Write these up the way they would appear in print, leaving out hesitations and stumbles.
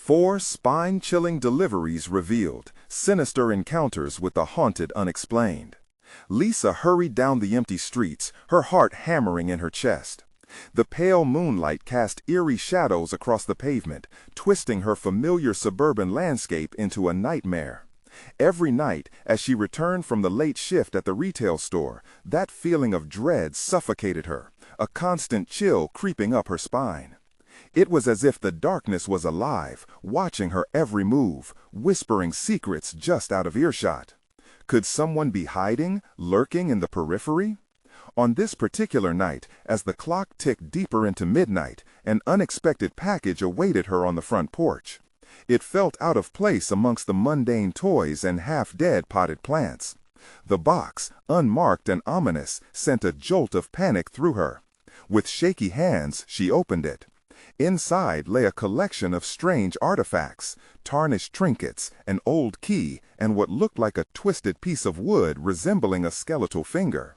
4 spine-chilling deliveries revealed, sinister encounters with the haunted unexplained. Lisa hurried down the empty streets, her heart hammering in her chest. The pale moonlight cast eerie shadows across the pavement, twisting her familiar suburban landscape into a nightmare. Every night, as she returned from the late shift at the retail store, that feeling of dread suffocated her, a constant chill creeping up her spine. It was as if the darkness was alive, watching her every move, whispering secrets just out of earshot. Could someone be hiding, lurking in the periphery? On this particular night, as the clock ticked deeper into midnight, an unexpected package awaited her on the front porch. It felt out of place amongst the mundane toys and half-dead potted plants. The box, unmarked and ominous, sent a jolt of panic through her. With shaky hands, she opened it. Inside lay a collection of strange artifacts, tarnished trinkets, an old key, and what looked like a twisted piece of wood resembling a skeletal finger.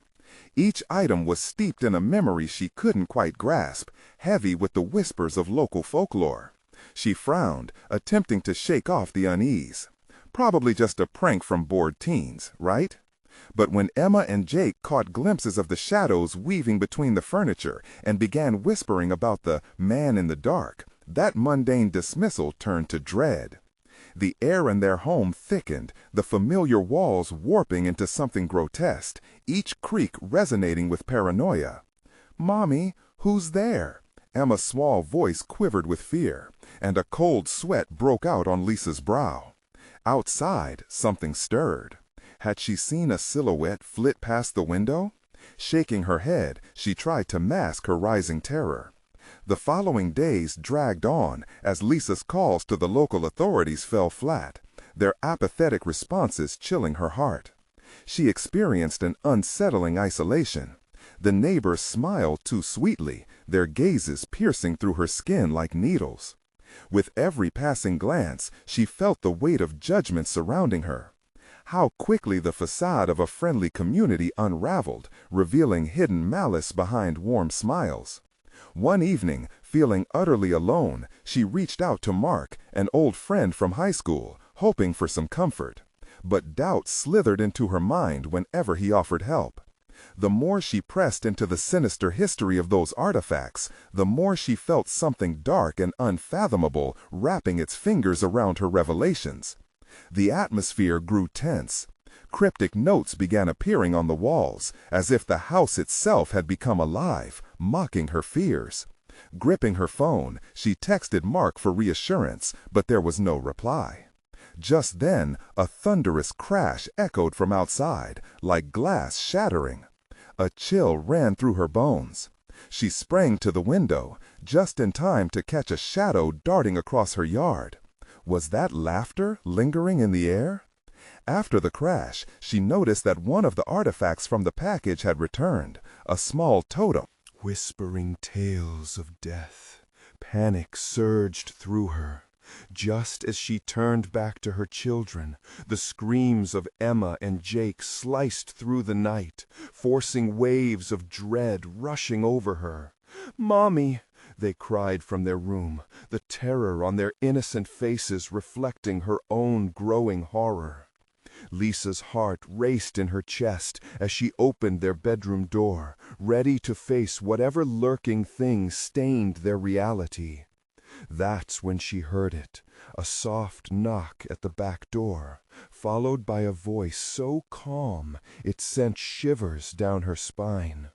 Each item was steeped in a memory she couldn't quite grasp, heavy with the whispers of local folklore. She frowned, attempting to shake off the unease. Probably just a prank from bored teens, right? But when Emma and Jake caught glimpses of the shadows weaving between the furniture and began whispering about the man in the dark, that mundane dismissal turned to dread. The air in their home thickened, the familiar walls warping into something grotesque, each creak resonating with paranoia. "Mommy, who's there?" Emma's small voice quivered with fear, and a cold sweat broke out on Lisa's brow. Outside, something stirred. Had she seen a silhouette flit past the window? Shaking her head, she tried to mask her rising terror. The following days dragged on as Lisa's calls to the local authorities fell flat, their apathetic responses chilling her heart. She experienced an unsettling isolation. The neighbors smiled too sweetly, their gazes piercing through her skin like needles. With every passing glance, she felt the weight of judgment surrounding her. How quickly the facade of a friendly community unraveled, revealing hidden malice behind warm smiles. One evening, feeling utterly alone, she reached out to Mark, an old friend from high school, hoping for some comfort. But doubt slithered into her mind whenever he offered help. The more she pressed into the sinister history of those artifacts, the more she felt something dark and unfathomable wrapping its fingers around her revelations. The atmosphere grew tense. Cryptic notes began appearing on the walls, as if the house itself had become alive, mocking her fears. Gripping her phone, she texted Mark for reassurance, but there was no reply. Just then, a thunderous crash echoed from outside, like glass shattering. A chill ran through her bones. She sprang to the window, just in time to catch a shadow darting across her yard. Was that laughter lingering in the air? After the crash, she noticed that one of the artifacts from the package had returned, a small totem. Whispering tales of death. Panic surged through her. Just as she turned back to her children, the screams of Emma and Jake sliced through the night, forcing waves of dread rushing over her. "Mommy!" they cried from their room, the terror on their innocent faces reflecting her own growing horror. Lisa's heart raced in her chest as she opened their bedroom door, ready to face whatever lurking thing stained their reality. That's when she heard it, a soft knock at the back door, followed by a voice so calm it sent shivers down her spine.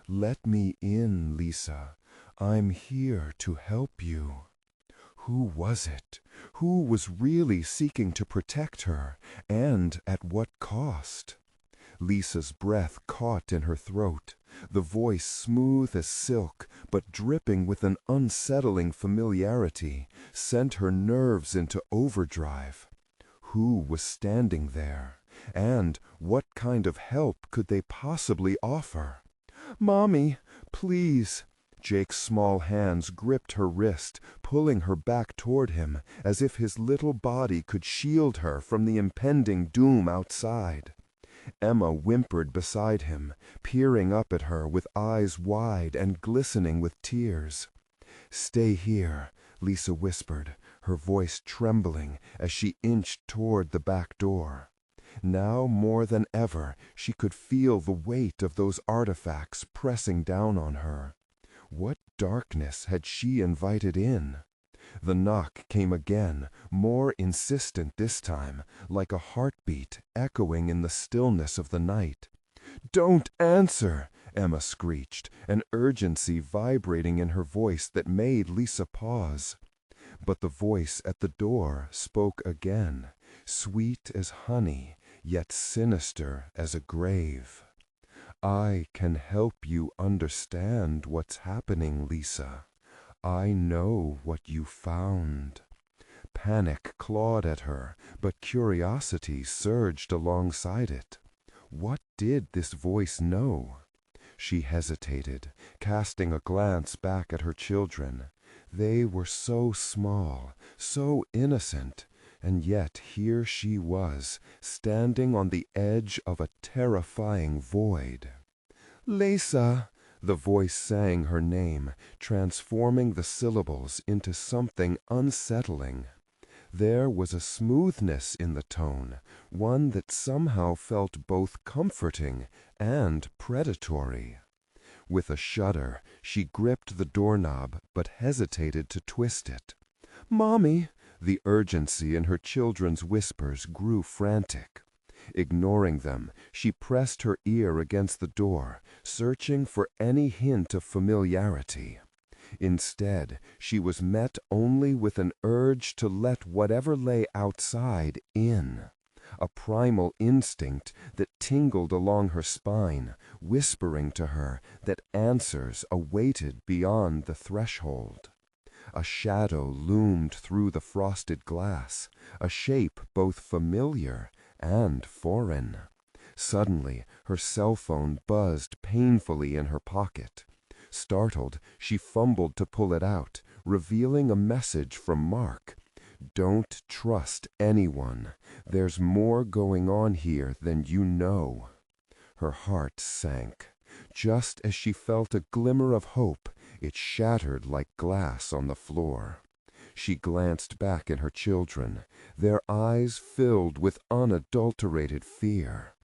"Let me in, Lisa. I'm here to help you." Who was it? Who was really seeking to protect her, and at what cost? Lisa's breath caught in her throat, the voice smooth as silk, but dripping with an unsettling familiarity, sent her nerves into overdrive. Who was standing there? And what kind of help could they possibly offer? "Mommy, please." Jake's small hands gripped her wrist, pulling her back toward him, as if his little body could shield her from the impending doom outside. Emma whimpered beside him, peering up at her with eyes wide and glistening with tears. "Stay here," Lisa whispered, her voice trembling as she inched toward the back door. Now more than ever, she could feel the weight of those artifacts pressing down on her. What darkness had she invited in? The knock came again, more insistent this time, like a heartbeat echoing in the stillness of the night. "Don't answer!" Emma screeched, an urgency vibrating in her voice that made Lisa pause. But the voice at the door spoke again, sweet as honey, yet sinister as a grave. "I can help you understand what's happening, Lisa. I know what you found." Panic clawed at her, but curiosity surged alongside it. What did this voice know? She hesitated, casting a glance back at her children. They were so small, so innocent, and yet here she was, standing on the edge of a terrifying void. "Lisa!" The voice sang her name, transforming the syllables into something unsettling. There was a smoothness in the tone, one that somehow felt both comforting and predatory. With a shudder, she gripped the doorknob but hesitated to twist it. "Mommy!" The urgency in her children's whispers grew frantic. Ignoring them, she pressed her ear against the door, searching for any hint of familiarity. Instead, she was met only with an urge to let whatever lay outside in, a primal instinct that tingled along her spine, whispering to her that answers awaited beyond the threshold. A shadow loomed through the frosted glass, a shape both familiar and foreign. Suddenly, her cell phone buzzed painfully in her pocket. Startled, she fumbled to pull it out, revealing a message from Mark. "Don't trust anyone. There's more going on here than you know." Her heart sank. Just as she felt a glimmer of hope, it shattered like glass on the floor. She glanced back at her children, their eyes filled with unadulterated fear.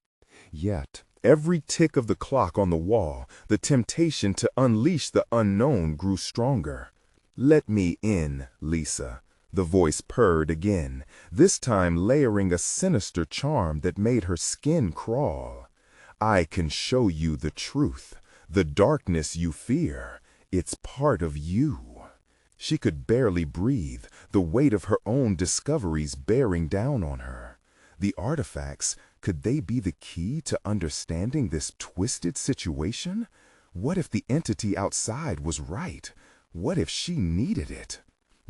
Yet, Every tick of the clock on the wall, the temptation to unleash the unknown grew stronger. "Let me in, Lisa," the voice purred again, this time layering a sinister charm that made her skin crawl. "I can show you the truth, the darkness you fear. It's part of you." She could barely breathe, the weight of her own discoveries bearing down on her. The artifacts, could they be the key to understanding this twisted situation? What if the entity outside was right? What if she needed it?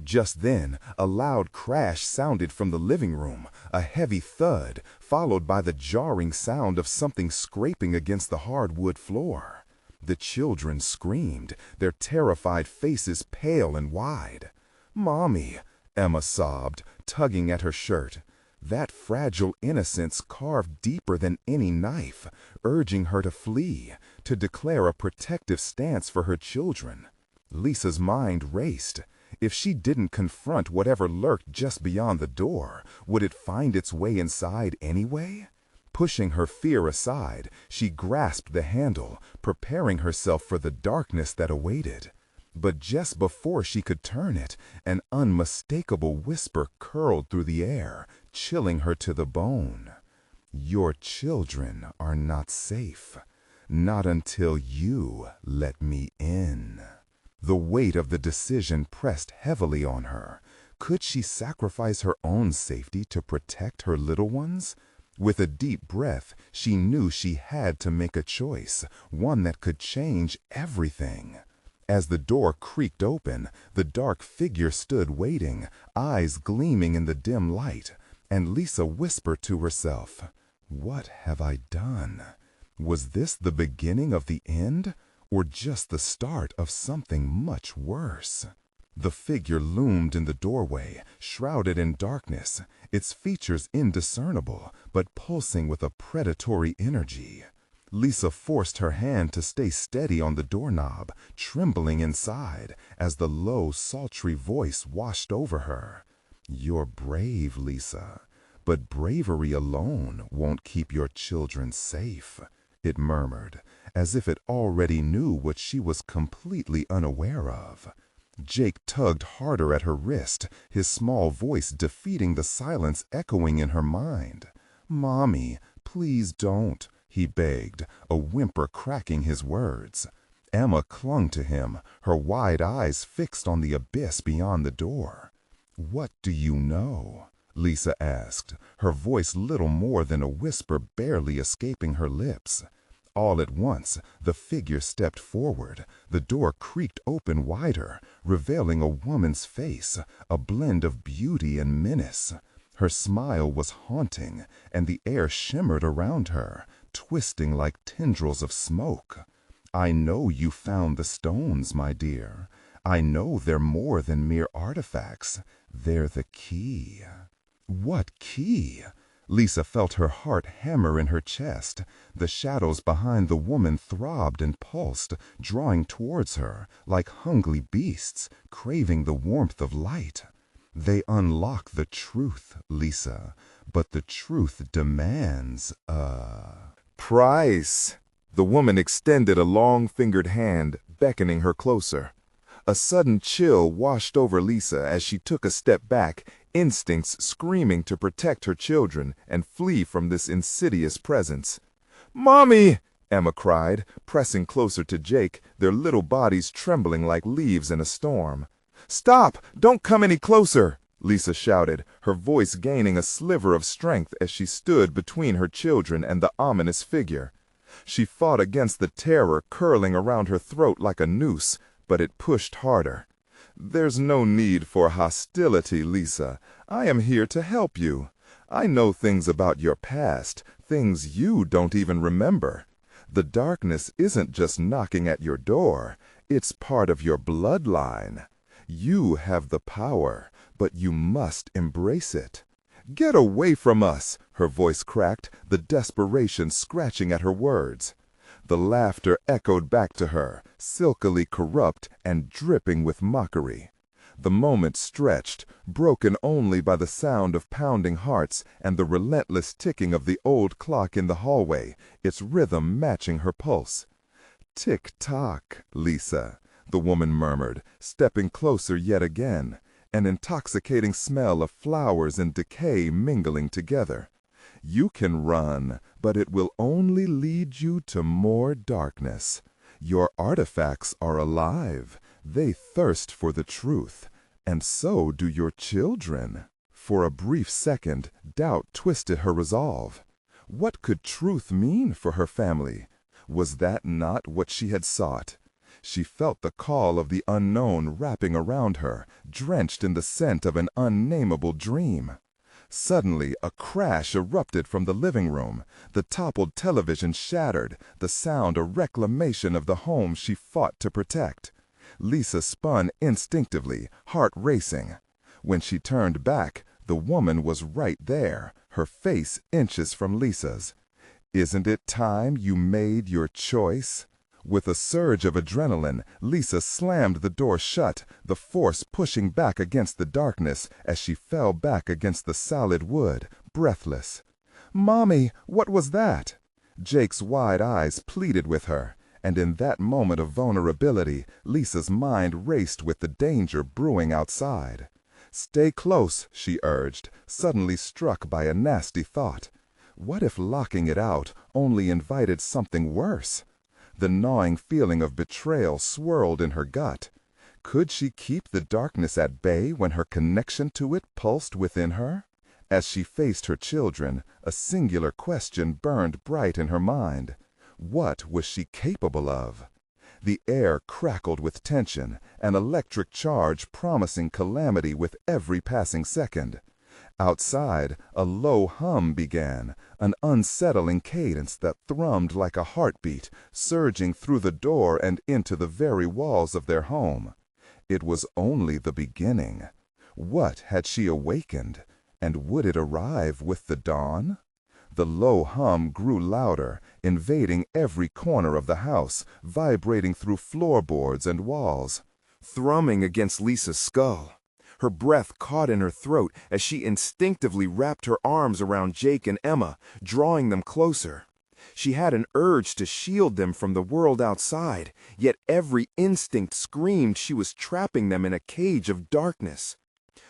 Just then, a loud crash sounded from the living room, a heavy thud, followed by the jarring sound of something scraping against the hardwood floor. The children screamed, their terrified faces pale and wide. "Mommy," Emma sobbed, tugging at her shirt. That fragile innocence carved deeper than any knife, urging her to flee, to declare a protective stance for her children. Lisa's mind raced. If she didn't confront whatever lurked just beyond the door, would it find its way inside anyway? Pushing her fear aside, she grasped the handle, preparing herself for the darkness that awaited. But just before she could turn it, an unmistakable whisper curled through the air, chilling her to the bone. "Your children are not safe. Not until you let me in." The weight of the decision pressed heavily on her. Could she sacrifice her own safety to protect her little ones? With a deep breath, she knew she had to make a choice, one that could change everything. As the door creaked open, the dark figure stood waiting, eyes gleaming in the dim light, and Lisa whispered to herself, "What have I done? Was this the beginning of the end, or just the start of something much worse?" The figure loomed in the doorway, shrouded in darkness, its features indiscernible, but pulsing with a predatory energy. Lisa forced her hand to stay steady on the doorknob, trembling inside as the low, sultry voice washed over her. "You're brave, Lisa, but bravery alone won't keep your children safe," it murmured, as if it already knew what she was completely unaware of. Jake tugged harder at her wrist, his small voice defeating the silence echoing in her mind. "Mommy, please don't," he begged, a whimper cracking his words. Emma clung to him, her wide eyes fixed on the abyss beyond the door. "What do you know?" Lisa asked, her voice little more than a whisper barely escaping her lips. All at once, the figure stepped forward. The door creaked open wider, revealing a woman's face, a blend of beauty and menace. Her smile was haunting, and the air shimmered around her, twisting like tendrils of smoke. "I know you found the stones, my dear. I know they're more than mere artifacts. They're the key." What key? Lisa felt her heart hammer in her chest. The shadows behind the woman throbbed and pulsed, drawing towards her like hungry beasts, craving the warmth of light. "They unlock the truth, Lisa, but the truth demands a Price! The woman extended a long-fingered hand, beckoning her closer. A sudden chill washed over Lisa as she took a step back, instincts screaming to protect her children and flee from this insidious presence. "Mommy!" Emma cried, pressing closer to Jake, their little bodies trembling like leaves in a storm. "Stop! Don't come any closer!" Lisa shouted, her voice gaining a sliver of strength as she stood between her children and the ominous figure. She fought against the terror curling around her throat like a noose, but it pushed harder. "There's no need for hostility, Lisa. I am here to help you. I know things about your past, things you don't even remember. The darkness isn't just knocking at your door, it's part of your bloodline. You have the power, but you must embrace it." "Get away from us!" Her voice cracked, the desperation scratching at her words. The laughter echoed back to her, silkily corrupt and dripping with mockery. The moment stretched, broken only by the sound of pounding hearts and the relentless ticking of the old clock in the hallway, its rhythm matching her pulse. "Tick-tock, Lisa," the woman murmured, stepping closer yet again, an intoxicating smell of flowers and decay mingling together. "You can run, but it will only lead you to more darkness. Your artifacts are alive. They thirst for the truth, and so do your children." For a brief second, doubt twisted her resolve. What could truth mean for her family? Was that not what she had sought? She felt the call of the unknown wrapping around her, drenched in the scent of an unnameable dream. Suddenly, a crash erupted from the living room. The toppled television shattered, the sound a reclamation of the home she fought to protect. Lisa spun instinctively, heart racing. When she turned back, the woman was right there, her face inches from Lisa's. "Isn't it time you made your choice?" With a surge of adrenaline, Lisa slammed the door shut, the force pushing back against the darkness as she fell back against the solid wood, breathless. "Mommy, what was that?" Jake's wide eyes pleaded with her, and in that moment of vulnerability, Lisa's mind raced with the danger brewing outside. "Stay close," she urged, suddenly struck by a nasty thought. What if locking it out only invited something worse? The gnawing feeling of betrayal swirled in her gut. Could she keep the darkness at bay when her connection to it pulsed within her? As she faced her children, a singular question burned bright in her mind. What was she capable of? The air crackled with tension, an electric charge promising calamity with every passing second. Outside, a low hum began, an unsettling cadence that thrummed like a heartbeat, surging through the door and into the very walls of their home. It was only the beginning. What had she awakened, and would it arrive with the dawn? The low hum grew louder, invading every corner of the house, vibrating through floorboards and walls, thrumming against Lisa's skull. Her breath caught in her throat as she instinctively wrapped her arms around Jake and Emma, drawing them closer. She had an urge to shield them from the world outside, yet every instinct screamed she was trapping them in a cage of darkness.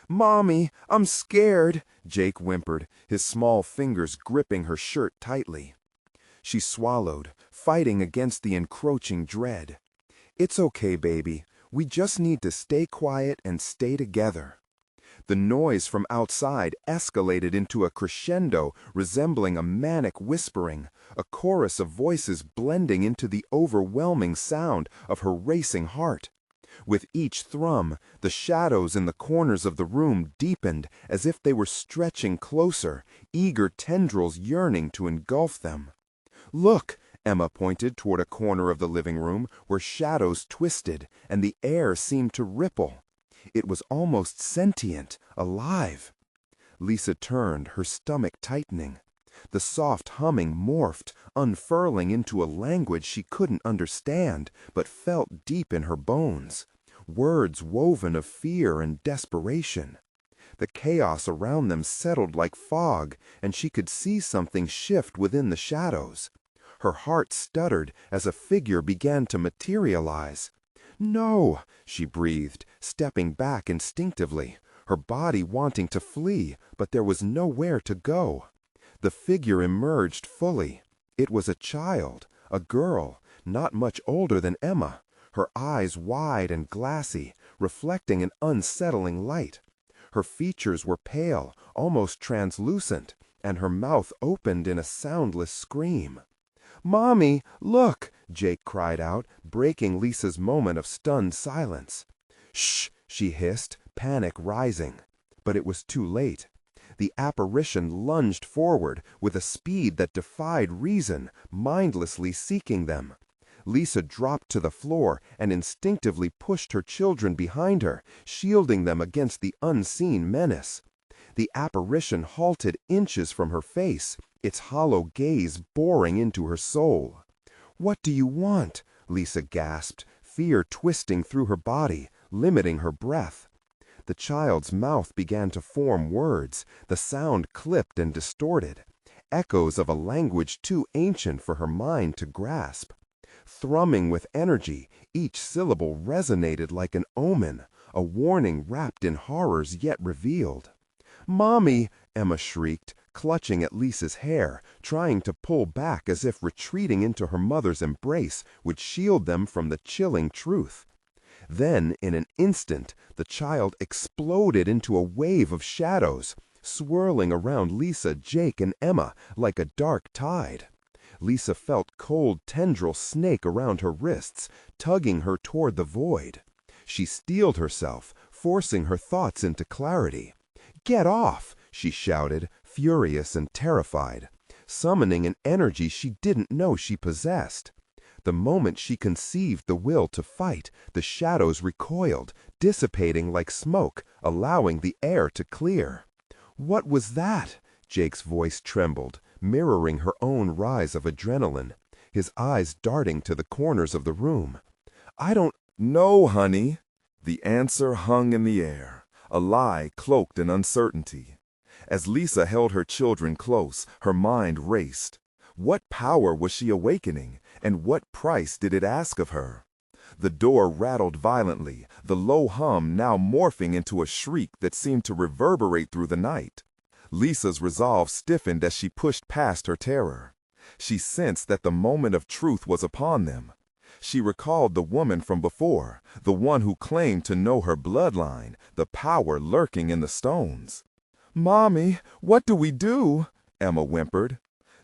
"Mommy, I'm scared," Jake whimpered, his small fingers gripping her shirt tightly. She swallowed, fighting against the encroaching dread. "It's okay, baby. We just need to stay quiet and stay together." The noise from outside escalated into a crescendo resembling a manic whispering, a chorus of voices blending into the overwhelming sound of her racing heart. With each thrum, the shadows in the corners of the room deepened as if they were stretching closer, eager tendrils yearning to engulf them. "Look!" Emma pointed toward a corner of the living room where shadows twisted and the air seemed to ripple. It was almost sentient, alive. Lisa turned, her stomach tightening. The soft humming morphed, unfurling into a language she couldn't understand, but felt deep in her bones. Words woven of fear and desperation. The chaos around them settled like fog, and she could see something shift within the shadows. Her heart stuttered as a figure began to materialize. "No," she breathed, stepping back instinctively, her body wanting to flee, but there was nowhere to go. The figure emerged fully. It was a child, a girl, not much older than Emma, her eyes wide and glassy, reflecting an unsettling light. Her features were pale, almost translucent, and her mouth opened in a soundless scream. "Mommy, look!" Jake cried out, breaking Lisa's moment of stunned silence. "Shh!" she hissed, panic rising. But it was too late. The apparition lunged forward with a speed that defied reason, mindlessly seeking them. Lisa dropped to the floor and instinctively pushed her children behind her, shielding them against the unseen menace. The apparition halted inches from her face, its hollow gaze boring into her soul. "What do you want?" Lisa gasped, fear twisting through her body, limiting her breath. The child's mouth began to form words, the sound clipped and distorted, echoes of a language too ancient for her mind to grasp. Thrumming with energy, each syllable resonated like an omen, a warning wrapped in horrors yet revealed. "Mommy!" Emma shrieked, clutching at Lisa's hair, trying to pull back as if retreating into her mother's embrace would shield them from the chilling truth. Then, in an instant, the child exploded into a wave of shadows, swirling around Lisa, Jake, and Emma like a dark tide. Lisa felt cold tendrils snake around her wrists, tugging her toward the void. She steeled herself, forcing her thoughts into clarity. "Get off!" she shouted, furious and terrified, summoning an energy she didn't know she possessed. The moment she conceived the will to fight, the shadows recoiled, dissipating like smoke, allowing the air to clear. "What was that?" Jake's voice trembled, mirroring her own rise of adrenaline, his eyes darting to the corners of the room. "I don't know, honey." The answer hung in the air, a lie cloaked in uncertainty. As Lisa held her children close, her mind raced. What power was she awakening, and what price did it ask of her? The door rattled violently, the low hum now morphing into a shriek that seemed to reverberate through the night. Lisa's resolve stiffened as she pushed past her terror. She sensed that the moment of truth was upon them. She recalled the woman from before, the one who claimed to know her bloodline, the power lurking in the stones. "Mommy, what do we do?" Emma whimpered.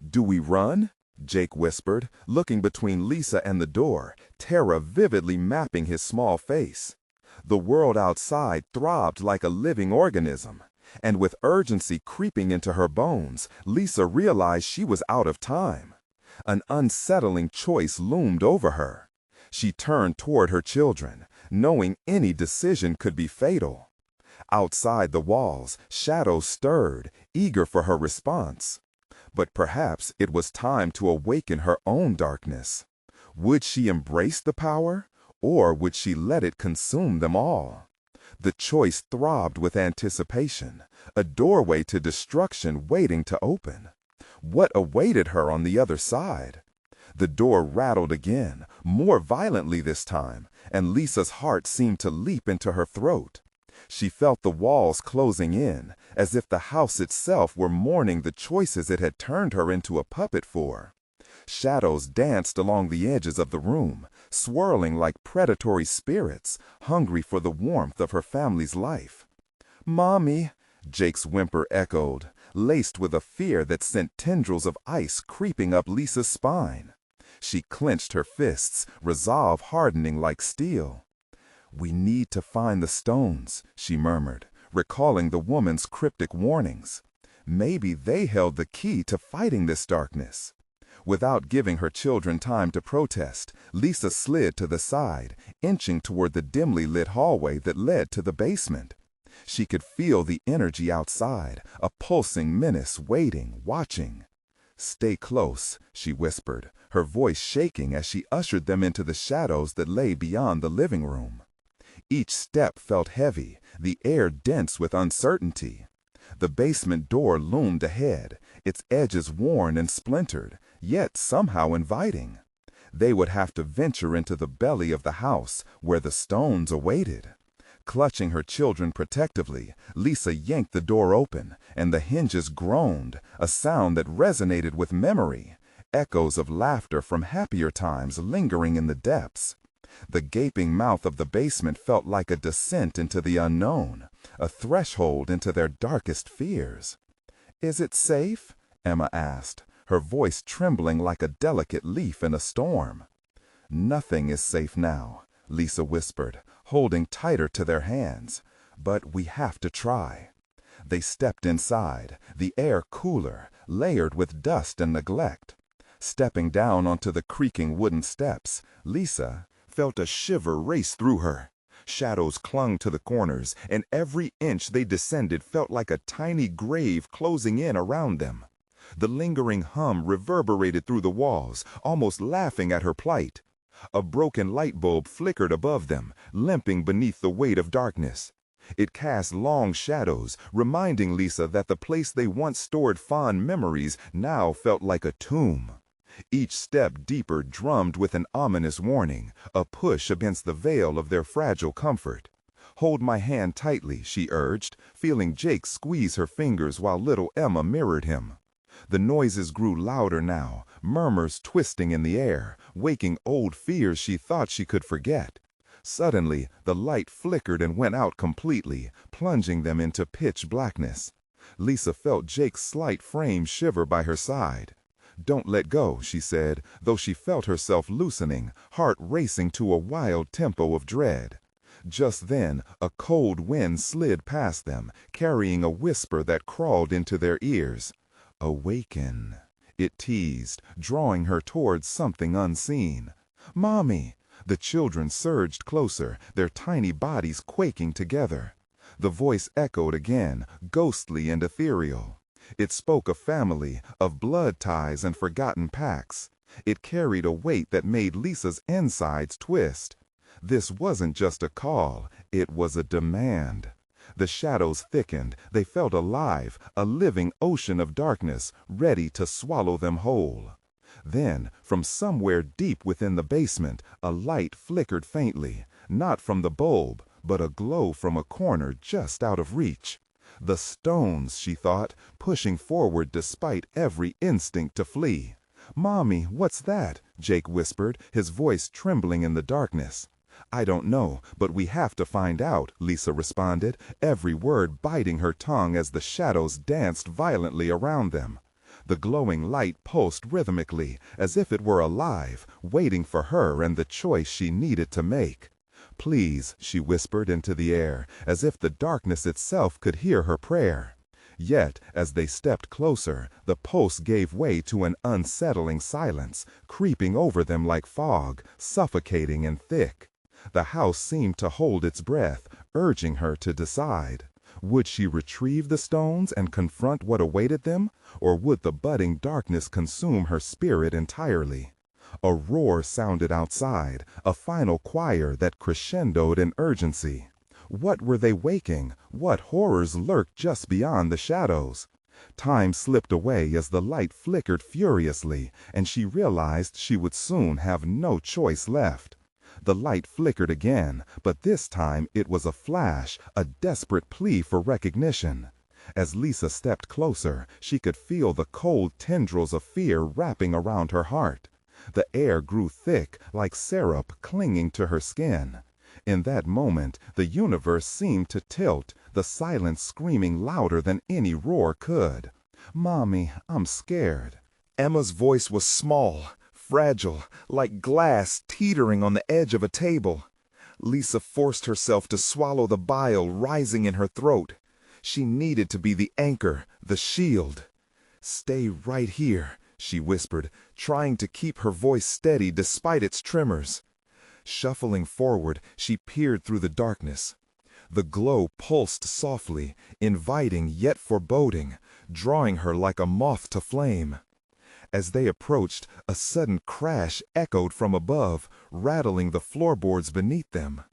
"Do we run?" Jake whispered, looking between Lisa and the door, terror vividly mapping his small face. The world outside throbbed like a living organism, and with urgency creeping into her bones, Lisa realized she was out of time. An unsettling choice loomed over her. She turned toward her children, knowing any decision could be fatal. Outside the walls, shadows stirred, eager for her response. But perhaps it was time to awaken her own darkness. Would she embrace the power, or would she let it consume them all? The choice throbbed with anticipation, a doorway to destruction waiting to open. What awaited her on the other side? The door rattled again, more violently this time, and Lisa's heart seemed to leap into her throat. She felt the walls closing in, as if the house itself were mourning the choices it had turned her into a puppet for. Shadows danced along the edges of the room, swirling like predatory spirits, hungry for the warmth of her family's life. "Mommy," Jake's whimper echoed, laced with a fear that sent tendrils of ice creeping up Lisa's spine. She clenched her fists, resolve hardening like steel. "We need to find the stones," she murmured, recalling the woman's cryptic warnings. Maybe they held the key to fighting this darkness. Without giving her children time to protest, Lisa slid to the side, inching toward the dimly lit hallway that led to the basement. She could feel the energy outside, a pulsing menace waiting, watching. "Stay close," she whispered, her voice shaking as she ushered them into the shadows that lay beyond the living room. Each step felt heavy, the air dense with uncertainty. The basement door loomed ahead, its edges worn and splintered, yet somehow inviting. They would have to venture into the belly of the house, where the stones awaited. Clutching her children protectively, Lisa yanked the door open, and the hinges groaned, a sound that resonated with memory, echoes of laughter from happier times lingering in the depths. The gaping mouth of the basement felt like a descent into the unknown, a threshold into their darkest fears. "Is it safe?" Emma asked, her voice trembling like a delicate leaf in a storm. "Nothing is safe now," Lisa whispered, holding tighter to their hands. "But we have to try." They stepped inside, the air cooler, layered with dust and neglect. Stepping down onto the creaking wooden steps, Lisa felt a shiver race through her. Shadows clung to the corners, and every inch they descended felt like a tiny grave closing in around them. The lingering hum reverberated through the walls, almost laughing at her plight. A broken light bulb flickered above them, limping beneath the weight of darkness. It cast long shadows, reminding Lisa that the place they once stored fond memories now felt like a tomb. Each step deeper drummed with an ominous warning, a push against the veil of their fragile comfort. "Hold my hand tightly," she urged, feeling Jake squeeze her fingers while little Emma mirrored him. The noises grew louder now, murmurs twisting in the air, waking old fears she thought she could forget. Suddenly, the light flickered and went out completely, plunging them into pitch blackness. Lisa felt Jake's slight frame shiver by her side. "Don't let go," she said, though she felt herself loosening, heart racing to a wild tempo of dread. Just then, a cold wind slid past them, carrying a whisper that crawled into their ears. "Awaken," it teased, drawing her towards something unseen. "Mommy!" The children surged closer, their tiny bodies quaking together. The voice echoed again, ghostly and ethereal. It spoke of family, of blood ties and forgotten pacts. It carried a weight that made Lisa's insides twist. This wasn't just a call, it was a demand. The shadows thickened, they felt alive, a living ocean of darkness, ready to swallow them whole. Then, from somewhere deep within the basement, a light flickered faintly, not from the bulb, but a glow from a corner just out of reach. The stones, she thought, pushing forward despite every instinct to flee. "Mommy, what's that?" Jake whispered, his voice trembling in the darkness. "I don't know, but we have to find out," Lisa responded, every word biting her tongue as the shadows danced violently around them. The glowing light pulsed rhythmically, as if it were alive, waiting for her and the choice she needed to make. "Please," she whispered into the air, as if the darkness itself could hear her prayer. Yet, as they stepped closer, the pulse gave way to an unsettling silence, creeping over them like fog, suffocating and thick. The house seemed to hold its breath, urging her to decide. Would she retrieve the stones and confront what awaited them, or would the budding darkness consume her spirit entirely? A roar sounded outside, a final choir that crescendoed in urgency. What were they waking? What horrors lurked just beyond the shadows? Time slipped away as the light flickered furiously, and she realized she would soon have no choice left. The light flickered again, but this time it was a flash, a desperate plea for recognition. As Lisa stepped closer, she could feel the cold tendrils of fear wrapping around her heart. The air grew thick, like syrup clinging to her skin. In that moment, the universe seemed to tilt, the silence screaming louder than any roar could. "Mommy, I'm scared." Emma's voice was small, fragile, like glass teetering on the edge of a table. Lisa forced herself to swallow the bile rising in her throat. She needed to be the anchor, the shield. "Stay right here," she whispered, trying to keep her voice steady despite its tremors. Shuffling forward, she peered through the darkness. The glow pulsed softly, inviting yet foreboding, drawing her like a moth to flame. As they approached, a sudden crash echoed from above, rattling the floorboards beneath them.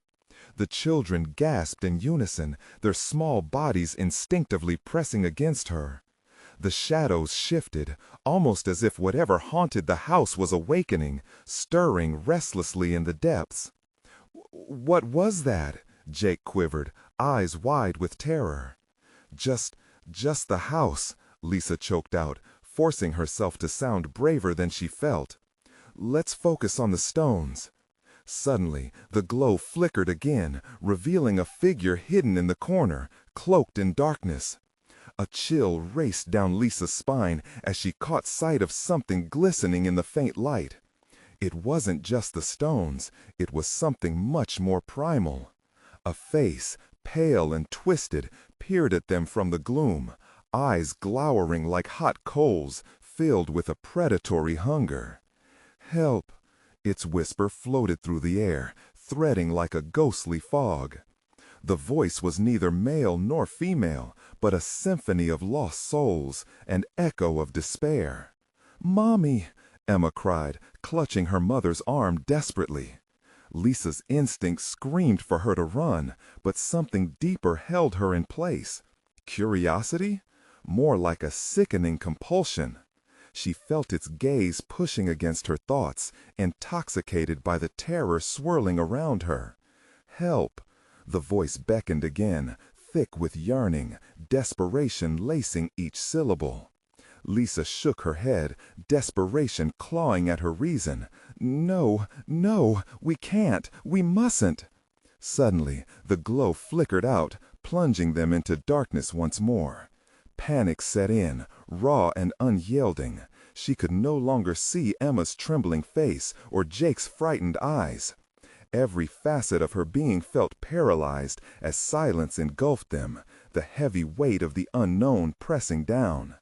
The children gasped in unison, their small bodies instinctively pressing against her. The shadows shifted, almost as if whatever haunted the house was awakening, stirring restlessly in the depths. "What was that?" Jake quivered, eyes wide with terror. Just the house," Lisa choked out, forcing herself to sound braver than she felt. "Let's focus on the stones." Suddenly, the glow flickered again, revealing a figure hidden in the corner, cloaked in darkness. A chill raced down Lisa's spine as she caught sight of something glistening in the faint light. It wasn't just the stones, it was something much more primal. A face, pale and twisted, peered at them from the gloom, eyes glowering like hot coals, filled with a predatory hunger. "Help!" Its whisper floated through the air, threading like a ghostly fog. The voice was neither male nor female, but a symphony of lost souls, an echo of despair. "Mommy!" Emma cried, clutching her mother's arm desperately. Lisa's instinct screamed for her to run, but something deeper held her in place. Curiosity? More like a sickening compulsion. She felt its gaze pushing against her thoughts, intoxicated by the terror swirling around her. "Help!" The voice beckoned again, thick with yearning, desperation lacing each syllable. Lisa shook her head, desperation clawing at her reason. "No, no, we can't, we mustn't." Suddenly, the glow flickered out, plunging them into darkness once more. Panic set in, raw and unyielding. She could no longer see Emma's trembling face or Jake's frightened eyes. Every facet of her being felt paralyzed as silence engulfed them, the heavy weight of the unknown pressing down.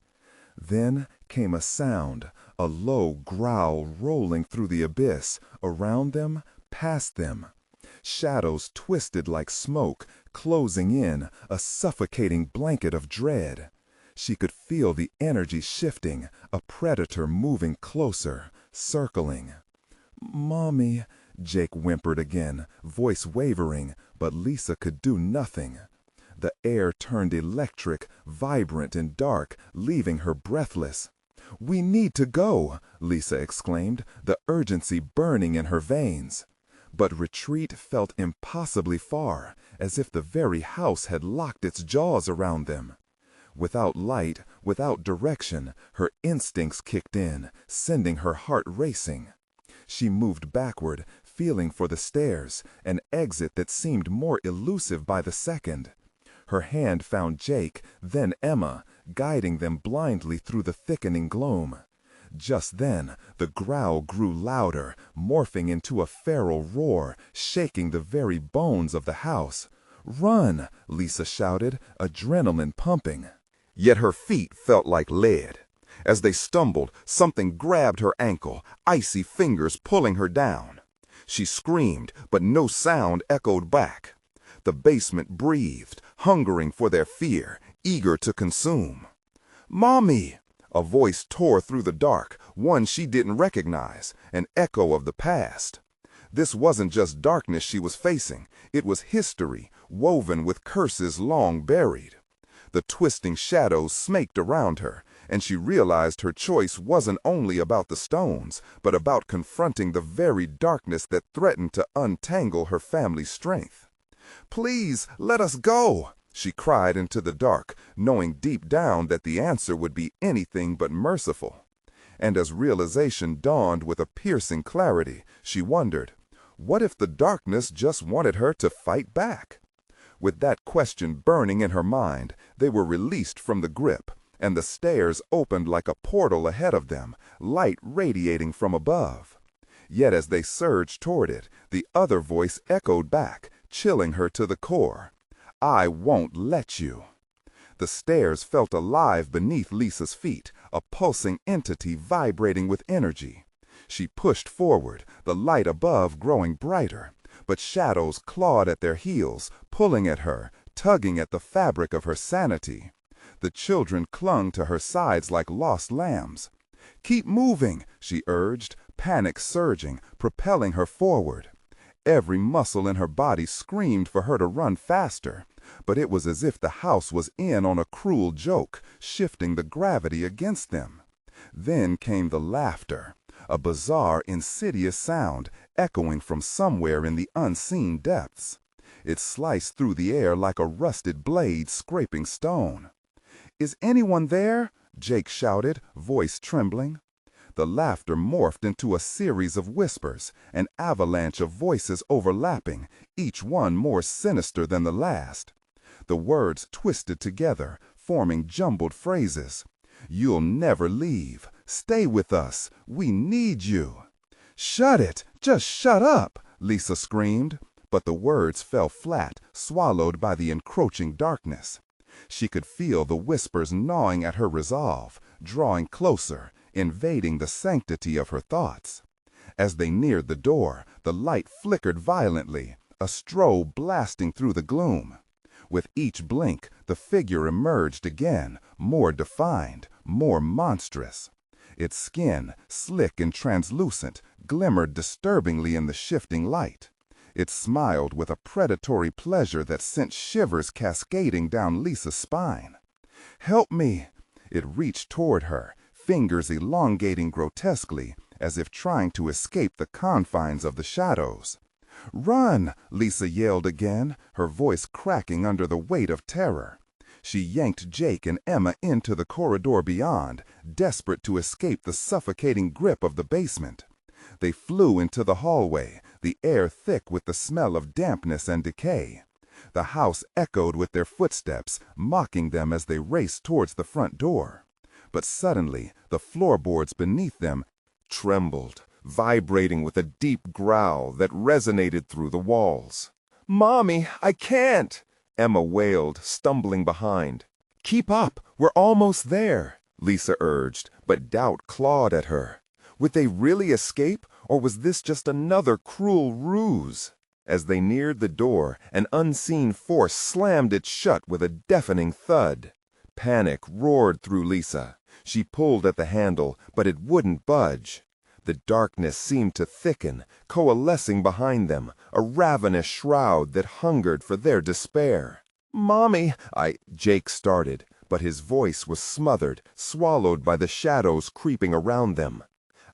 Then came a sound, a low growl rolling through the abyss, around them, past them. Shadows twisted like smoke, closing in, a suffocating blanket of dread. She could feel the energy shifting, a predator moving closer, circling. "Mommy," Jake whimpered again, voice wavering, but Lisa could do nothing. The air turned electric, vibrant and dark, leaving her breathless. "We need to go," Lisa exclaimed, the urgency burning in her veins. But retreat felt impossibly far, as if the very house had locked its jaws around them. Without light, without direction, her instincts kicked in, sending her heart racing. She moved backward, feeling for the stairs, an exit that seemed more elusive by the second. Her hand found Jake, then Emma, guiding them blindly through the thickening gloom. Just then, the growl grew louder, morphing into a feral roar, shaking the very bones of the house. "Run!" Lisa shouted, adrenaline pumping. Yet her feet felt like lead. As they stumbled, something grabbed her ankle, icy fingers pulling her down. She screamed, but no sound echoed back. The basement breathed, hungering for their fear, eager to consume. "Mommy!" A voice tore through the dark, one she didn't recognize, an echo of the past. This wasn't just darkness she was facing, it was history, woven with curses long buried. The twisting shadows snaked around her, and she realized her choice wasn't only about the stones, but about confronting the very darkness that threatened to untangle her family's strength. "Please, let us go!" she cried into the dark, knowing deep down that the answer would be anything but merciful. And as realization dawned with a piercing clarity, she wondered, what if the darkness just wanted her to fight back? With that question burning in her mind, they were released from the grip, and the stairs opened like a portal ahead of them, light radiating from above. Yet as they surged toward it, the other voice echoed back, chilling her to the core. "I won't let you." The stairs felt alive beneath Lisa's feet, a pulsing entity vibrating with energy. She pushed forward, the light above growing brighter, but shadows clawed at their heels, pulling at her, tugging at the fabric of her sanity. The children clung to her sides like lost lambs. "Keep moving," she urged, panic surging, propelling her forward. Every muscle in her body screamed for her to run faster, but it was as if the house was in on a cruel joke, shifting the gravity against them. Then came the laughter, a bizarre, insidious sound echoing from somewhere in the unseen depths. It sliced through the air like a rusted blade scraping stone. "Is anyone there?" Jake shouted, voice trembling. The laughter morphed into a series of whispers, an avalanche of voices overlapping, each one more sinister than the last. The words twisted together, forming jumbled phrases. "You'll never leave. Stay with us. We need you." "Shut it! Just shut up!" Lisa screamed, but the words fell flat, swallowed by the encroaching darkness. She could feel the whispers gnawing at her resolve, drawing closer, invading the sanctity of her thoughts. As they neared the door, the light flickered violently, a strobe blasting through the gloom. With each blink, the figure emerged again, more defined, more monstrous. Its skin, slick and translucent, glimmered disturbingly in the shifting light. It smiled with a predatory pleasure that sent shivers cascading down Lisa's spine. "Help me!" It reached toward her, fingers elongating grotesquely, as if trying to escape the confines of the shadows. "Run!" Lisa yelled again, her voice cracking under the weight of terror. She yanked Jake and Emma into the corridor beyond, desperate to escape the suffocating grip of the basement. They flew into the hallway, the air thick with the smell of dampness and decay. The house echoed with their footsteps, mocking them as they raced towards the front door. But suddenly, the floorboards beneath them trembled, vibrating with a deep growl that resonated through the walls. "Mommy, I can't!" Emma wailed, stumbling behind. "Keep up, we're almost there," Lisa urged, but doubt clawed at her. Would they really escape, or was this just another cruel ruse? As they neared the door, an unseen force slammed it shut with a deafening thud. Panic roared through Lisa. She pulled at the handle, but it wouldn't budge. The darkness seemed to thicken, coalescing behind them, a ravenous shroud that hungered for their despair. "Mommy, Jake started, but his voice was smothered, swallowed by the shadows creeping around them.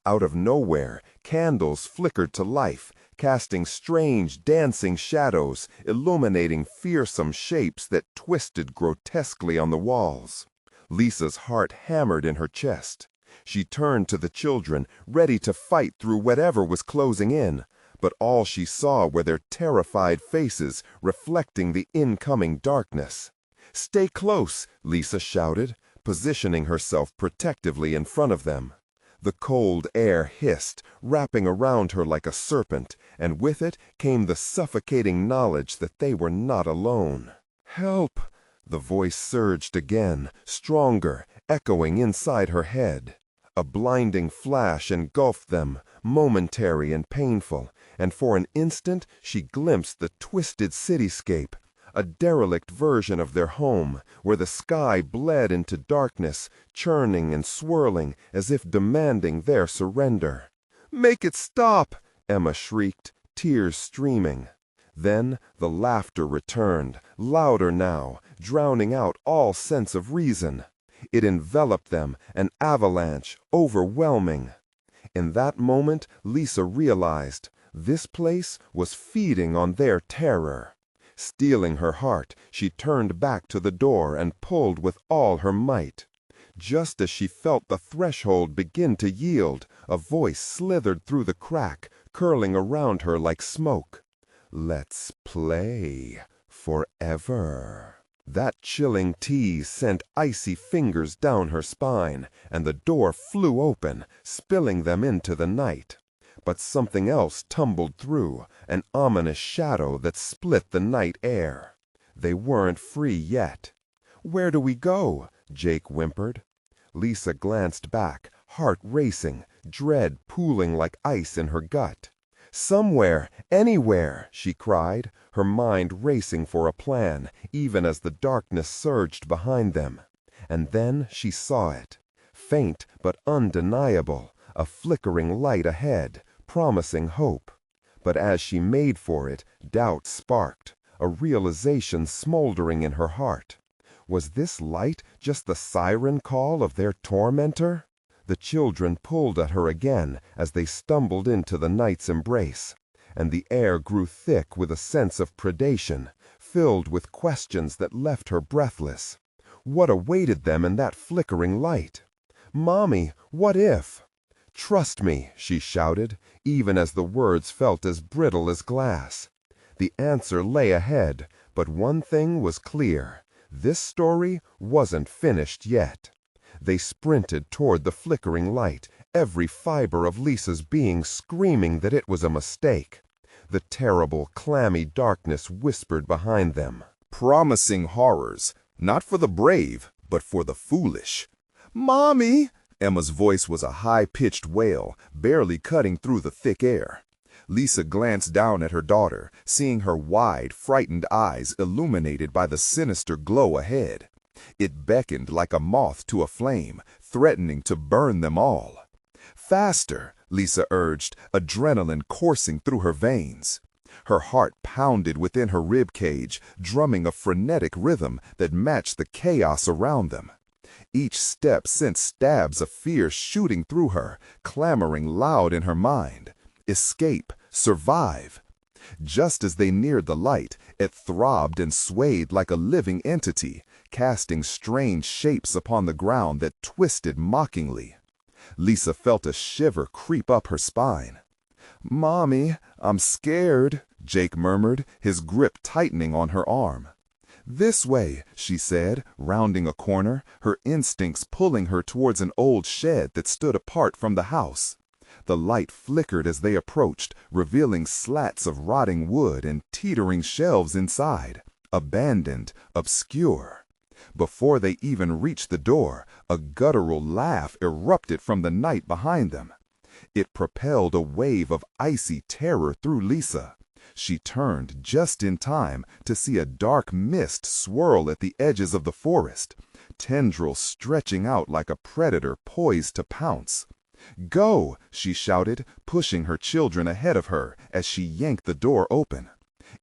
Out of nowhere, candles flickered to life, casting strange, dancing shadows, illuminating fearsome shapes that twisted grotesquely on the walls. Lisa's heart hammered in her chest. She turned to the children, ready to fight through whatever was closing in, but all she saw were their terrified faces reflecting the incoming darkness. "Stay close," Lisa shouted, positioning herself protectively in front of them. The cold air hissed, wrapping around her like a serpent, and with it came the suffocating knowledge that they were not alone. "Help!" The voice surged again, stronger, echoing inside her head. A blinding flash engulfed them, momentary and painful, and for an instant she glimpsed the twisted cityscape, a derelict version of their home, where the sky bled into darkness, churning and swirling as if demanding their surrender. "Make it stop!" Emma shrieked, tears streaming. Then the laughter returned, louder now, drowning out all sense of reason. It enveloped them, an avalanche, overwhelming. In that moment, Lisa realized this place was feeding on their terror. Steeling her heart, she turned back to the door and pulled with all her might. Just as she felt the threshold begin to yield, a voice slithered through the crack, curling around her like smoke. "Let's play forever." That chilling tease sent icy fingers down her spine, and the door flew open, spilling them into the night. But something else tumbled through, an ominous shadow that split the night air. They weren't free yet. "Where do we go?" Jake whimpered. Lisa glanced back, heart racing, dread pooling like ice in her gut. "Somewhere, anywhere," she cried, her mind racing for a plan, even as the darkness surged behind them. And then she saw it. Faint but undeniable, a flickering light ahead, promising hope. But as she made for it, doubt sparked, a realization smoldering in her heart. Was this light just the siren call of their tormentor? The children pulled at her again as they stumbled into the night's embrace, and the air grew thick with a sense of predation, filled with questions that left her breathless. What awaited them in that flickering light? "Mommy, what if?" "Trust me," she shouted, even as the words felt as brittle as glass. The answer lay ahead, but one thing was clear. This story wasn't finished yet. They sprinted toward the flickering light, every fiber of Lisa's being screaming that it was a mistake. The terrible, clammy darkness whispered behind them. Promising horrors, not for the brave, but for the foolish. "Mommy!" Emma's voice was a high-pitched wail, barely cutting through the thick air. Lisa glanced down at her daughter, seeing her wide, frightened eyes illuminated by the sinister glow ahead. It beckoned like a moth to a flame, threatening to burn them all. "Faster," Lisa urged, adrenaline coursing through her veins. Her heart pounded within her rib cage, drumming a frenetic rhythm that matched the chaos around them. Each step sent stabs of fear shooting through her, clamoring loud in her mind. Escape, survive. Just as they neared the light, it throbbed and swayed like a living entity, casting strange shapes upon the ground that twisted mockingly. Lisa felt a shiver creep up her spine. "Mommy, I'm scared," Jake murmured, his grip tightening on her arm. "This way," she said, rounding a corner, her instincts pulling her towards an old shed that stood apart from the house. The light flickered as they approached, revealing slats of rotting wood and teetering shelves inside, abandoned, obscure. Before they even reached the door, a guttural laugh erupted from the night behind them. It propelled a wave of icy terror through Lisa. She turned just in time to see a dark mist swirl at the edges of the forest, tendrils stretching out like a predator poised to pounce. "Go!" she shouted, pushing her children ahead of her as she yanked the door open.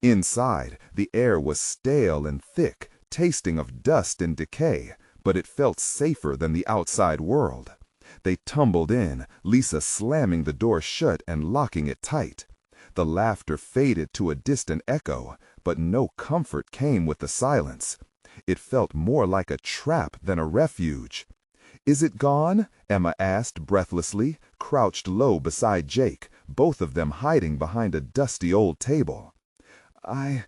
Inside, the air was stale and thick, tasting of dust and decay, but it felt safer than the outside world. They tumbled in, Lisa slamming the door shut and locking it tight. The laughter faded to a distant echo, but no comfort came with the silence. It felt more like a trap than a refuge. "Is it gone?" Emma asked breathlessly, crouched low beside Jake, both of them hiding behind a dusty old table. I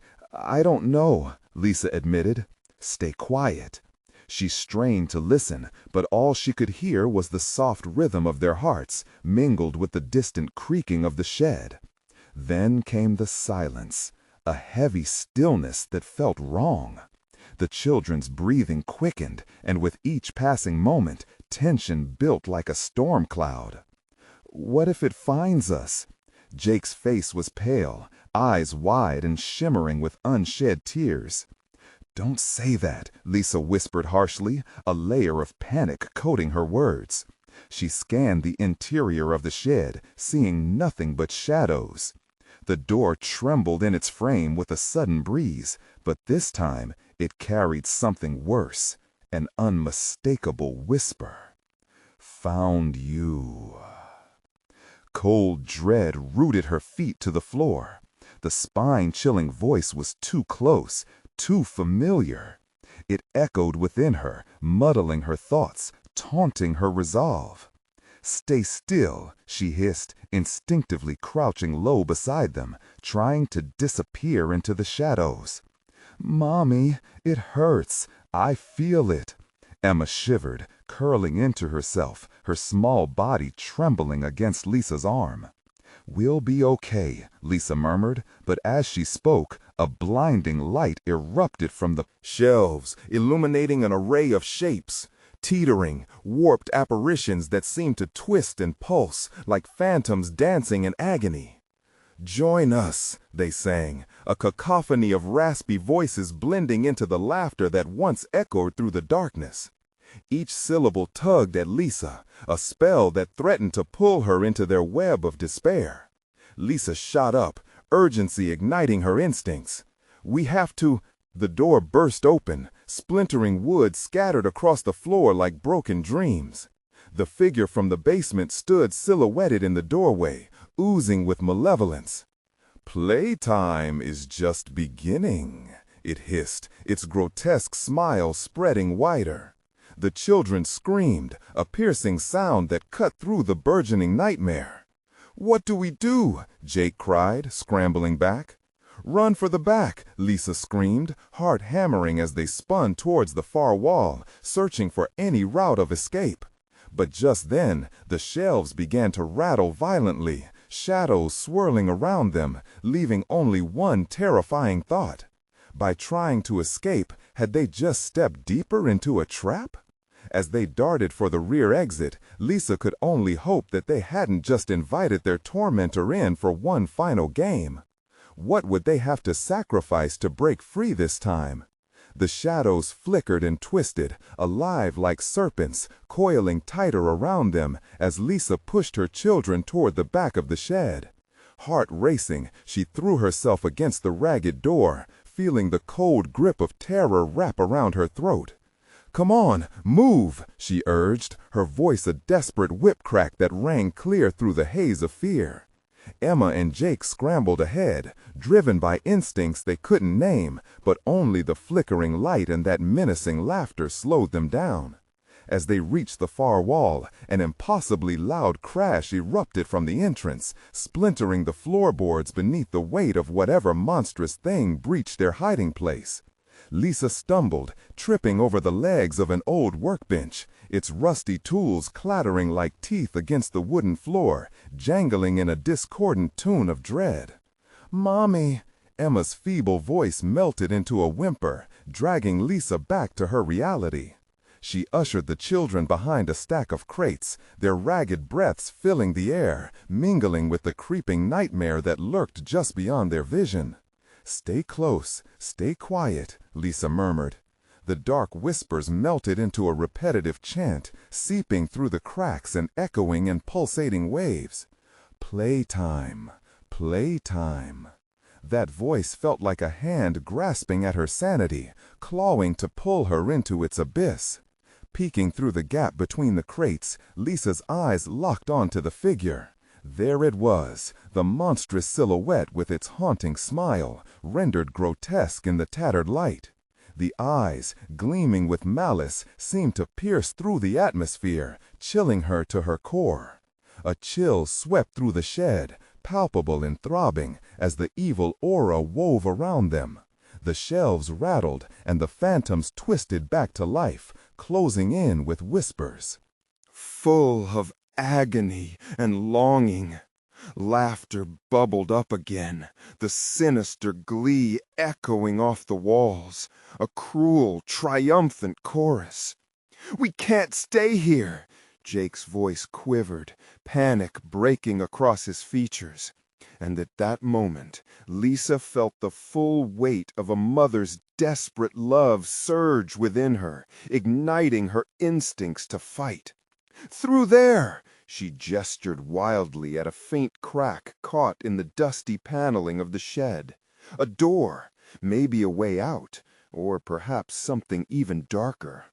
don't know," Lisa admitted. "Stay quiet." She strained to listen, but all she could hear was the soft rhythm of their hearts, mingled with the distant creaking of the shed. Then came the silence, a heavy stillness that felt wrong. The children's breathing quickened, and with each passing moment, tension built like a storm cloud. "What if it finds us?" Jake's face was pale, eyes wide and shimmering with unshed tears. "Don't say that," Lisa whispered harshly, a layer of panic coating her words. She scanned the interior of the shed, seeing nothing but shadows. The door trembled in its frame with a sudden breeze, but this time it carried something worse, an unmistakable whisper. "Found you." Cold dread rooted her feet to the floor. The spine-chilling voice was too close, too familiar. It echoed within her, muddling her thoughts, taunting her resolve. "Stay still," she hissed, instinctively crouching low beside them, trying to disappear into the shadows. "Mommy, it hurts. I feel it." Emma shivered, curling into herself, her small body trembling against Lisa's arm. "We'll be okay," Lisa murmured, but as she spoke, a blinding light erupted from the shelves, illuminating an array of shapes. Teetering, warped apparitions that seemed to twist and pulse, like phantoms dancing in agony. "Join us," they sang, a cacophony of raspy voices blending into the laughter that once echoed through the darkness. Each syllable tugged at Lisa, a spell that threatened to pull her into their web of despair. Lisa shot up, urgency igniting her instincts. "We have to—" The door burst open, splintering wood scattered across the floor like broken dreams. The figure from the basement stood silhouetted in the doorway, oozing with malevolence. "Playtime is just beginning," it hissed, its grotesque smile spreading wider. The children screamed, a piercing sound that cut through the burgeoning nightmare. "What do we do?" Jake cried, scrambling back. "Run for the back," Lisa screamed, heart hammering as they spun towards the far wall, searching for any route of escape. But just then, the shelves began to rattle violently, shadows swirling around them, leaving only one terrifying thought. By trying to escape, had they just stepped deeper into a trap? As they darted for the rear exit, Lisa could only hope that they hadn't just invited their tormentor in for one final game. What would they have to sacrifice to break free this time? The shadows flickered and twisted, alive like serpents, coiling tighter around them as Lisa pushed her children toward the back of the shed. Heart racing, she threw herself against the ragged door, feeling the cold grip of terror wrap around her throat. "Come on, move," she urged, her voice a desperate whip crack that rang clear through the haze of fear. Emma and Jake scrambled ahead, driven by instincts they couldn't name, but only the flickering light and that menacing laughter slowed them down. As they reached the far wall, an impossibly loud crash erupted from the entrance, splintering the floorboards beneath the weight of whatever monstrous thing breached their hiding place. Lisa stumbled, tripping over the legs of an old workbench, its rusty tools clattering like teeth against the wooden floor, jangling in a discordant tune of dread. "Mommy!" Emma's feeble voice melted into a whimper, dragging Lisa back to her reality. She ushered the children behind a stack of crates, their ragged breaths filling the air, mingling with the creeping nightmare that lurked just beyond their vision. "Stay close, stay quiet," Lisa murmured. The dark whispers melted into a repetitive chant, seeping through the cracks and echoing in pulsating waves. "Playtime, playtime." That voice felt like a hand grasping at her sanity, clawing to pull her into its abyss. Peeking through the gap between the crates, Lisa's eyes locked onto the figure. There it was, the monstrous silhouette with its haunting smile, rendered grotesque in the tattered light. The eyes, gleaming with malice, seemed to pierce through the atmosphere, chilling her to her core. A chill swept through the shed, palpable and throbbing, as the evil aura wove around them. The shelves rattled, and the phantoms twisted back to life, closing in with whispers. Full of agony and longing. Laughter bubbled up again, the sinister glee echoing off the walls, a cruel, triumphant chorus. "We can't stay here!" Jake's voice quivered, panic breaking across his features. And at that moment, Lisa felt the full weight of a mother's desperate love surge within her, igniting her instincts to fight. "Through there!" She gestured wildly at a faint crack caught in the dusty paneling of the shed. A door, maybe a way out, or perhaps something even darker.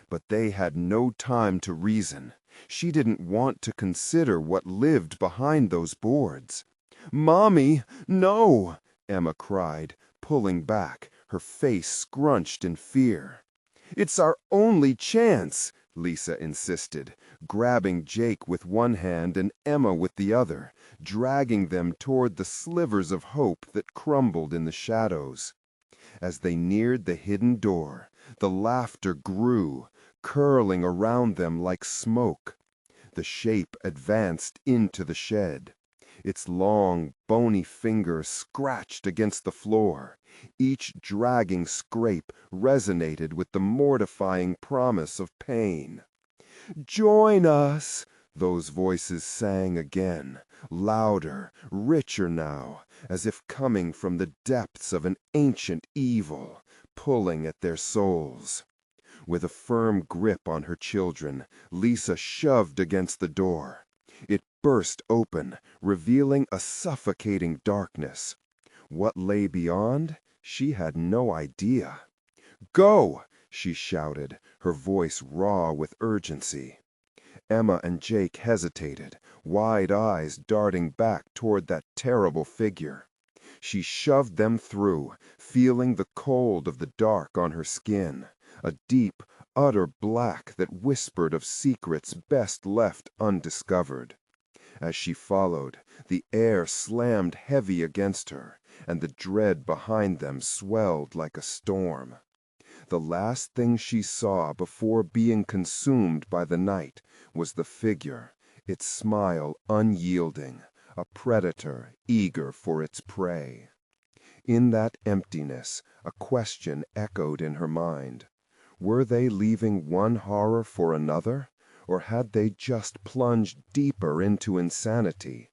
But they had no time to reason. She didn't want to consider what lived behind those boards. "Mommy, no!" Emma cried, pulling back, her face scrunched in fear. "It's our only chance," Lisa insisted, grabbing Jake with one hand and Emma with the other, dragging them toward the slivers of hope that crumbled in the shadows. As they neared the hidden door, the laughter grew, curling around them like smoke. The shape advanced into the shed. Its long, bony fingers scratched against the floor. Each dragging scrape resonated with the mortifying promise of pain. "Join us!" Those voices sang again, louder, richer now, as if coming from the depths of an ancient evil, pulling at their souls. With a firm grip on her children, Lisa shoved against the door. It burst open, revealing a suffocating darkness. What lay beyond? She had no idea. "Go!" she shouted, her voice raw with urgency. Emma and Jake hesitated, wide eyes darting back toward that terrible figure. She shoved them through, feeling the cold of the dark on her skin, a deep, utter black that whispered of secrets best left undiscovered. As she followed, the air slammed heavy against her, and the dread behind them swelled like a storm. The last thing she saw before being consumed by the night was the figure, its smile unyielding, a predator eager for its prey. In that emptiness, a question echoed in her mind. Were they leaving one horror for another, or had they just plunged deeper into insanity?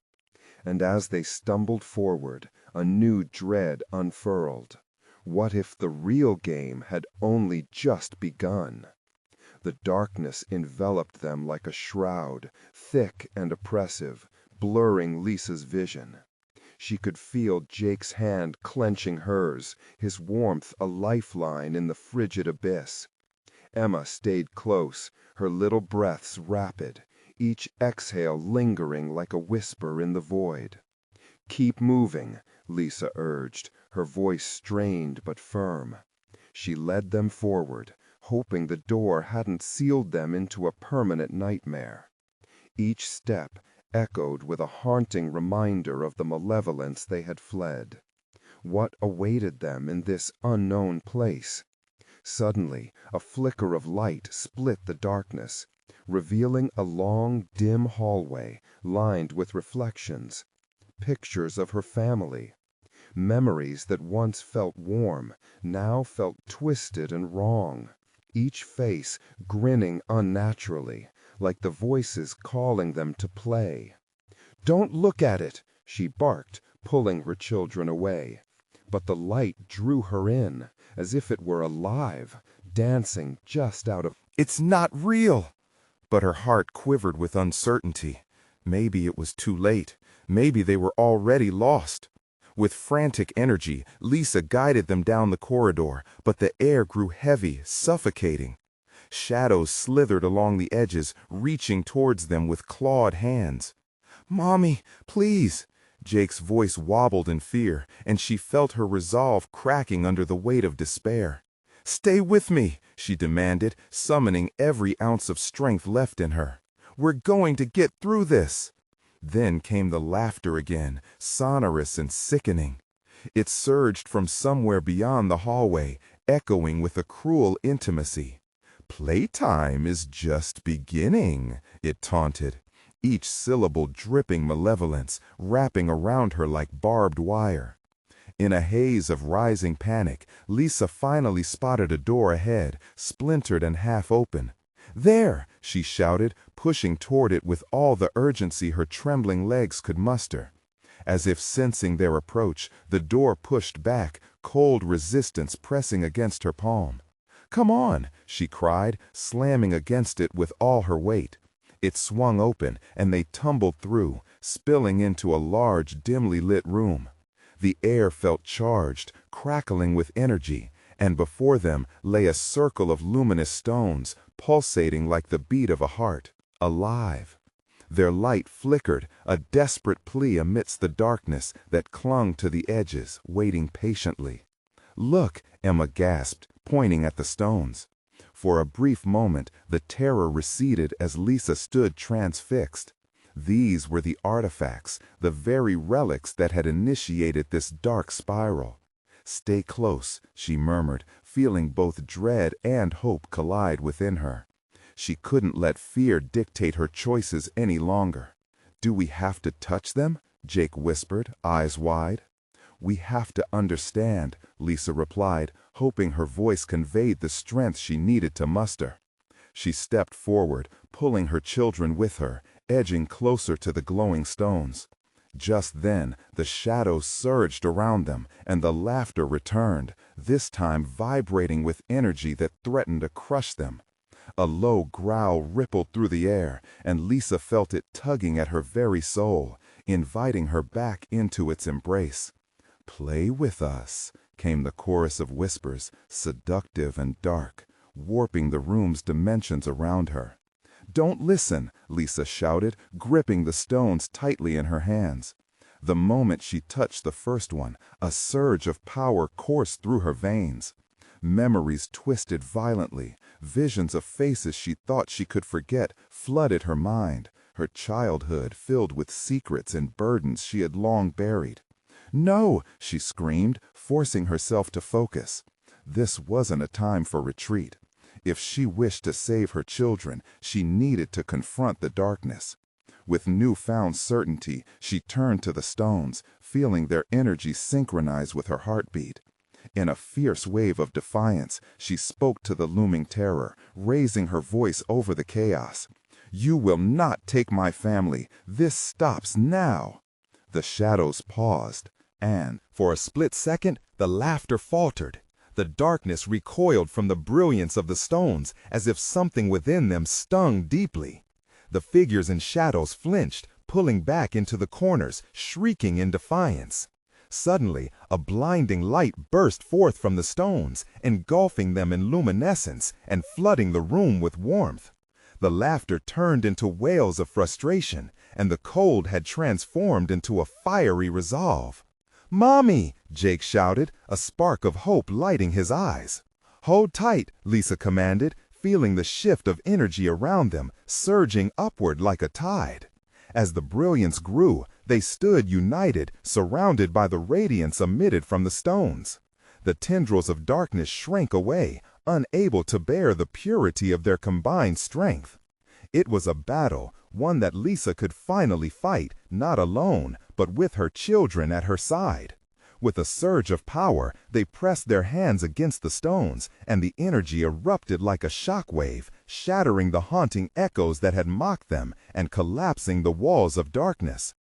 And as they stumbled forward, a new dread unfurled. What if the real game had only just begun? The darkness enveloped them like a shroud, thick and oppressive, blurring Lisa's vision. She could feel Jake's hand clenching hers, his warmth a lifeline in the frigid abyss. Emma stayed close, her little breaths rapid, each exhale lingering like a whisper in the void. "Keep moving," Lisa urged, her voice strained but firm. She led them forward, hoping the door hadn't sealed them into a permanent nightmare. Each step echoed with a haunting reminder of the malevolence they had fled. What awaited them in this unknown place? Suddenly, a flicker of light split the darkness, revealing a long, dim hallway lined with reflections. Pictures of her family. Memories that once felt warm, now felt twisted and wrong. Each face grinning unnaturally, like the voices calling them to play. "Don't look at it!" she barked, pulling her children away. But the light drew her in, as if it were alive, dancing just out of... "It's not real!" But her heart quivered with uncertainty. Maybe it was too late. Maybe they were already lost. With frantic energy, Lisa guided them down the corridor, but the air grew heavy, suffocating. Shadows slithered along the edges, reaching towards them with clawed hands. "Mommy, please!" Jake's voice wobbled in fear, and she felt her resolve cracking under the weight of despair. "Stay with me," she demanded, summoning every ounce of strength left in her. "We're going to get through this." Then came the laughter again, sonorous and sickening. It surged from somewhere beyond the hallway, echoing with a cruel intimacy. "Playtime is just beginning," it taunted, each syllable dripping malevolence, wrapping around her like barbed wire. In a haze of rising panic, Lisa finally spotted a door ahead, splintered and half open. "There!" she shouted, pushing toward it with all the urgency her trembling legs could muster. As if sensing their approach, the door pushed back, cold resistance pressing against her palm. "Come on!" she cried, slamming against it with all her weight. It swung open, and they tumbled through, spilling into a large, dimly lit room. The air felt charged, crackling with energy, and before them lay a circle of luminous stones, pulsating like the beat of a heart, alive. Their light flickered, a desperate plea amidst the darkness that clung to the edges, waiting patiently. "Look," Emma gasped, pointing at the stones. For a brief moment, the terror receded as Lisa stood transfixed. These were the artifacts, the very relics that had initiated this dark spiral. "Stay close," she murmured, feeling both dread and hope collide within her. She couldn't let fear dictate her choices any longer. "Do we have to touch them?" Jake whispered, eyes wide. "We have to understand," Lisa replied, hoping her voice conveyed the strength she needed to muster. She stepped forward, pulling her children with her, edging closer to the glowing stones. Just then, the shadows surged around them, and the laughter returned, this time vibrating with energy that threatened to crush them. A low growl rippled through the air, and Lisa felt it tugging at her very soul, inviting her back into its embrace. "Play with us," came the chorus of whispers, seductive and dark, warping the room's dimensions around her. "Don't listen," Lisa shouted, gripping the stones tightly in her hands. The moment she touched the first one, a surge of power coursed through her veins. Memories twisted violently, visions of faces she thought she could forget flooded her mind, her childhood filled with secrets and burdens she had long buried. "No!" she screamed, forcing herself to focus. This wasn't a time for retreat. If she wished to save her children, she needed to confront the darkness. With newfound certainty, she turned to the stones, feeling their energy synchronize with her heartbeat. In a fierce wave of defiance, she spoke to the looming terror, raising her voice over the chaos. "You will not take my family. This stops now." The shadows paused, and, for a split second, the laughter faltered. The darkness recoiled from the brilliance of the stones, as if something within them stung deeply. The figures in shadows flinched, pulling back into the corners, shrieking in defiance. Suddenly, a blinding light burst forth from the stones, engulfing them in luminescence and flooding the room with warmth. The laughter turned into wails of frustration, and the cold had transformed into a fiery resolve. "Mommy!" Jake shouted, a spark of hope lighting his eyes. "Hold tight," Lisa commanded, feeling the shift of energy around them, surging upward like a tide. As the brilliance grew, they stood united, surrounded by the radiance emitted from the stones. The tendrils of darkness shrank away, unable to bear the purity of their combined strength. It was a battle, one that Lisa could finally fight, not alone, but with her children at her side. With a surge of power, they pressed their hands against the stones, and the energy erupted like a shockwave, shattering the haunting echoes that had mocked them and collapsing the walls of darkness.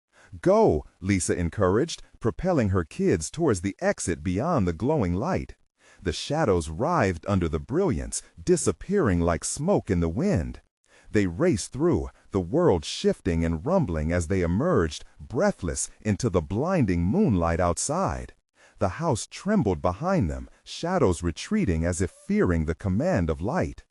"Go," Lisa encouraged, propelling her kids towards the exit beyond the glowing light. The shadows writhed under the brilliance, disappearing like smoke in the wind. They raced through, the world shifting and rumbling as they emerged, breathless, into the blinding moonlight outside. The house trembled behind them, shadows retreating as if fearing the command of light.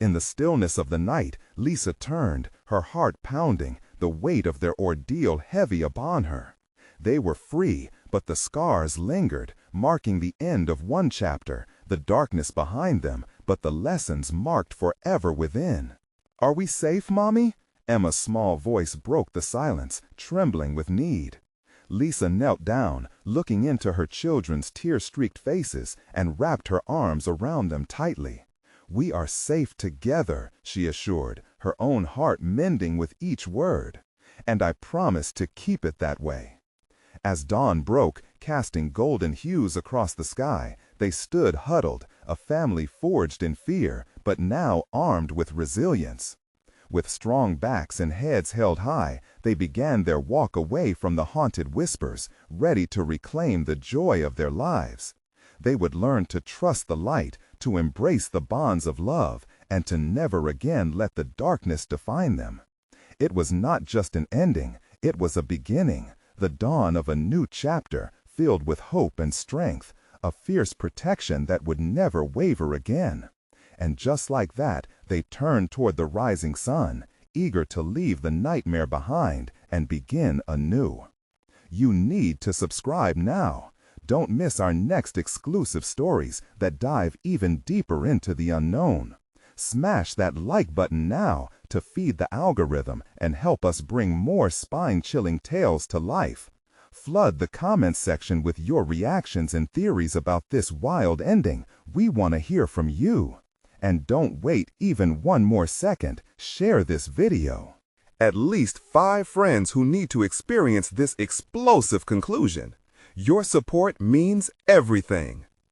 In the stillness of the night, Lisa turned, her heart pounding, the weight of their ordeal heavy upon her. They were free, but the scars lingered, marking the end of one chapter, the darkness behind them, but the lessons marked forever within. "Are we safe, Mommy?" Emma's small voice broke the silence, trembling with need. Lisa knelt down, looking into her children's tear-streaked faces, and wrapped her arms around them tightly. "We are safe together," she assured, her own heart mending with each word. "And I promise to keep it that way." As dawn broke, casting golden hues across the sky, they stood huddled, a family forged in fear, but now armed with resilience. With strong backs and heads held high, they began their walk away from the haunted whispers, ready to reclaim the joy of their lives. They would learn to trust the light, to embrace the bonds of love, and to never again let the darkness define them. It was not just an ending, it was a beginning, the dawn of a new chapter filled with hope and strength, a fierce protection that would never waver again. And just like that, they turned toward the rising sun, eager to leave the nightmare behind and begin anew. You need to subscribe now. Don't miss our next exclusive stories that dive even deeper into the unknown. Smash that like button now to feed the algorithm and help us bring more spine-chilling tales to life. Flood the comments section with your reactions and theories about this wild ending. We want to hear from you. And don't wait even one more second. Share this video. At least 5 friends who need to experience this explosive conclusion. Your support means everything.